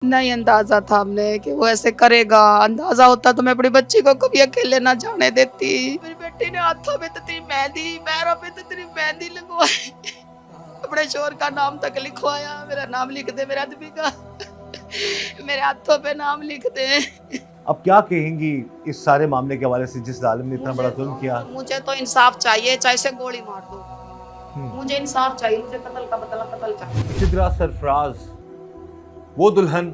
नहीं अंदाजा था हमने कि वो ऐसे करेगा। अंदाजा होता तो मैं अपनी बच्ची को कभी अकेले ना जाने देती। मेरी बेटी ने हाथों में तो तेरी मेहंदी, पैरों पे तो तेरी मेहंदी लगवाई, अपने शोहर का नाम तक लिखवाया। मेरा नाम लिख दे मेरे आदमी का, मेरे हाथों पे नाम लिख दे। अब क्या कहेंगी इस सारे मामले के हवाले से, जिस जालिम ने इतना बड़ा जुल्म किया? मुझे तो इंसाफ चाहिए, चाहे से गोली मार दो, मुझे इंसाफ चाहिए। मुझे कत्ल का बदला कत्ल चाहिए। सिद्रा सरफराज, वो दुल्हन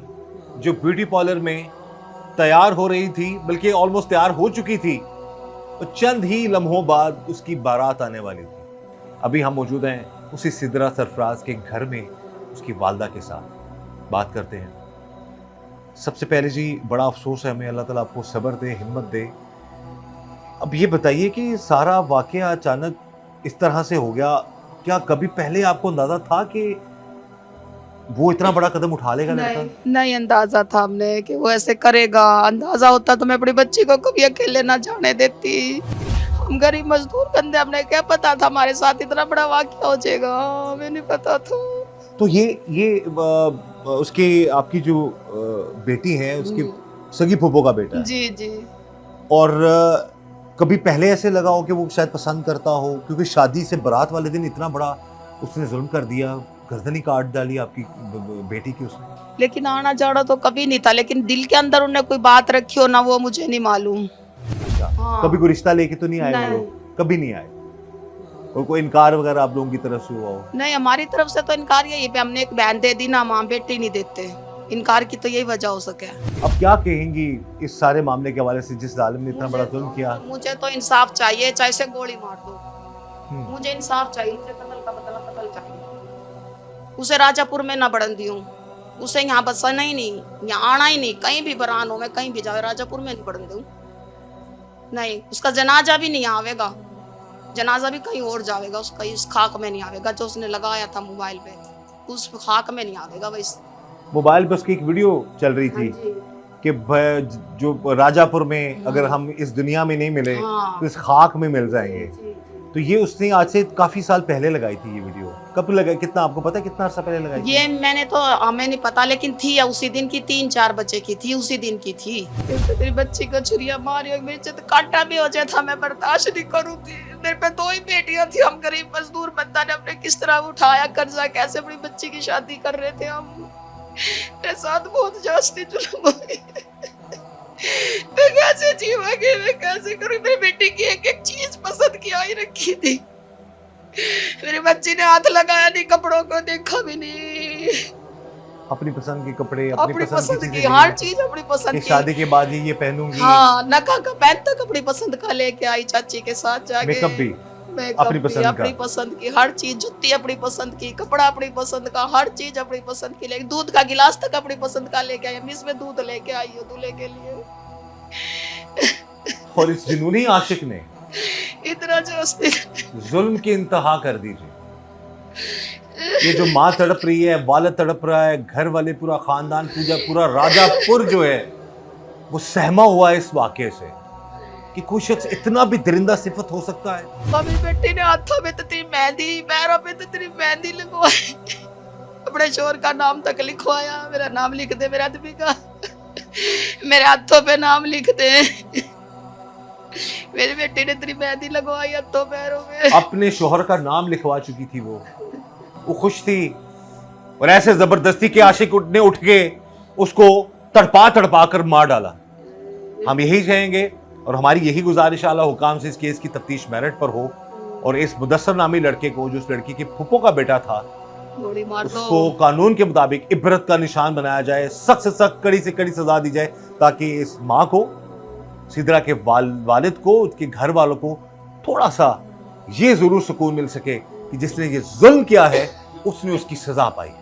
जो ब्यूटी पार्लर में तैयार हो रही थी, बल्कि ऑलमोस्ट तैयार हो चुकी थी, और चंद ही लम्हों बाद उसकी बारात आने वाली थी। अभी हम मौजूद हैं उसी सिद्रा सरफराज के घर में उसकी वालदा के साथ। बात करते हैं। सबसे पहले जी, बड़ा अफसोस है हमें, अल्लाह ताला आपको सब्र दे, हिम्मत दे। अब ये बताइए कि सारा वाकया अचानक इस तरह से हो गया, क्या कभी पहले आपको अंदाजा था कि वो इतना बड़ा कदम उठा लेगा लड़का? नहीं अंदाजा था हमने कि वो ऐसे करेगा। अंदाजा होता तो मैं अपनी बच्ची को कभी अकेले ना जाने देती। हम गरीब मजदूर बंदे, हमने क्या पता था हमारे साथ इतना बड़ा वाकया हो जाएगा, हमें नहीं पता था। तो ये उसके आपकी जो बेटी है, उसकी सगी फूफो का बेटा है। जी जी। और कभी पहले ऐसे लगा हो कि वो शायद पसंद करता हो, क्योंकि शादी से बारात वाले दिन इतना बड़ा उसने जुल्म कर दिया, गर्दन ही काट डाली आपकी बेटी की उसने। लेकिन आना जाना तो कभी नहीं था, लेकिन दिल के अंदर उन्हें कोई बात रखी हो ना, वो मुझे नहीं मालूम। अच्छा, हाँ। कभी कोई रिश्ता लेके तो नहीं आए वो नहीं। लोग? कभी नहीं आए? और कोई इनकार वगैरह आप लोगों की तरफ से हुआ हो? नहीं, हमारी तरफ से तो इनकार यही पे, हमने एक बहन दे दी ना, माँ बेटी नहीं देते। इनकार की तो यही वजह हो सके। अब क्या कहेंगी इस सारे मामले के हवाले से, जिस जालिम ने इतना बड़ा जुल्म किया? मुझे तो इंसाफ चाहिए, चाहे से गोली मार दो, मुझे इंसाफ चाहिए। मुझे कत्ल का बदला कत्ल चाहिए। उसे राजापुर में ना बढ़न दी हूँ, उसे यहाँ बसना ही नहीं, यहाँ आना ही नहीं। कहीं भी बरान हो, मैं कहीं भी जाए, राजापुर में नहीं बढ़न दूँ। नहीं, उसका जनाजा भी नहीं आवेगा, जनाजा भी कहीं और जाएगा, उसका इस खाक में नहीं आवेगा जो उसने लगाया था मोबाइल पे, उस खाक में नहीं आवेगा। वैसे मोबाइल पे उसकी एक वीडियो चल रही थी कि जो राजापुर में अगर हम इस दुनिया में नहीं मिले तो इस खाक में मिल जाएंगे। तो ये उसने आज से काफी साल पहले लगाई थी ये वीडियो। कब लगाई, कितना आपको पता है कितना अर्सा पहले लगाई थी? ये मैंने तो हमें नहीं पता, लेकिन थी उसी दिन की, 3-4 बच्चे की थी, उसी दिन की थी। तेरी बच्ची को छुरिया मारी, मेरे से तो कांटा भी हो जाए था, मैं बर्दाश्त नहीं करूँगी। मेरे पे 2 ही बेटियां थी, हम गरीब मजदूर, बंदा ने अपने किस तरह उठाया कर्जा, कैसे अपनी बच्ची की शादी कर रहे थे हम। मेरे साथ बहुत जास्ती जुल्म हुई। मैं कैसे जीवांगी, मैं कैसे करूँ? मेरी बेटी की एक एक चीज पसंद की आई रखी थी, मेरी बच्ची ने हाथ लगाया नहीं, कपड़ों को देखा भी नहीं। अपनी पसंद के कपड़े, अपनी पसंद की हर चीज, अपनी पसंद की। शादी के बाद ये पहनूंगी। हाँ, नका का पैन तक अपनी पसंद का लेके आई चाची के साथ जाके। मेकअप भी अपनी पसंद की हर चीज, जुत्ती अपनी पसंद की, कपड़ा अपनी पसंद का, हर चीज अपनी पसंद की, लेकिन दूध का गिलास तक अपनी पसंद का लेके आई। इसमें दूध लेके आई हो दूल्हे के लिए। और इस जुनूनी आशिक ने इतना जोस्ती जुल्म की इंतहा कर दी थी। ये जो माँ तड़प रही है, वालिद तड़प रहा है, घर वाले, पूरा खानदान, पूरा राजापुर जो है वो सहमा हुआ है इस वाकये से कि कोई शख्स इतना भी दरिंदा सिफत हो सकता है। मेरी बेटी ने हाथों में तो तेरी मेहंदी, पैरों पे तो तेरी मेहंदी लगवाई, अपने शोहर का नाम तक लिखवाया। मेरा नाम लिख दे मेरे आदमी का, मेरे हाथों पे नाम लिख दे। मेरी बेटी ने तेरी मेहंदी लगवाई हाथों पैरों में। अपने शोहर का नाम लिखवा चुकी थी वो खुश थी, और ऐसे जबरदस्ती के आशिक ने उठ के उसको तड़पा कर मार डाला। हम यही चाहेंगे और हमारी यही गुजारिश आला हुकाम से इस केस की तफ्तीश मेरिट पर हो, और इस मुदस्सर नामी लड़के को, जो उस लड़की के फुप्पो का बेटा था, उसको कानून के मुताबिक इबरत का निशान बनाया जाए, सख्त से सख्त, कड़ी से कड़ी सजा दी जाए, ताकि इस माँ को, सिद्रा के वालिद को, उसके घर वालों को थोड़ा सा ये जरूर सुकून मिल सके कि जिसने ये जुल्म किया है उसने उसकी सजा पाई।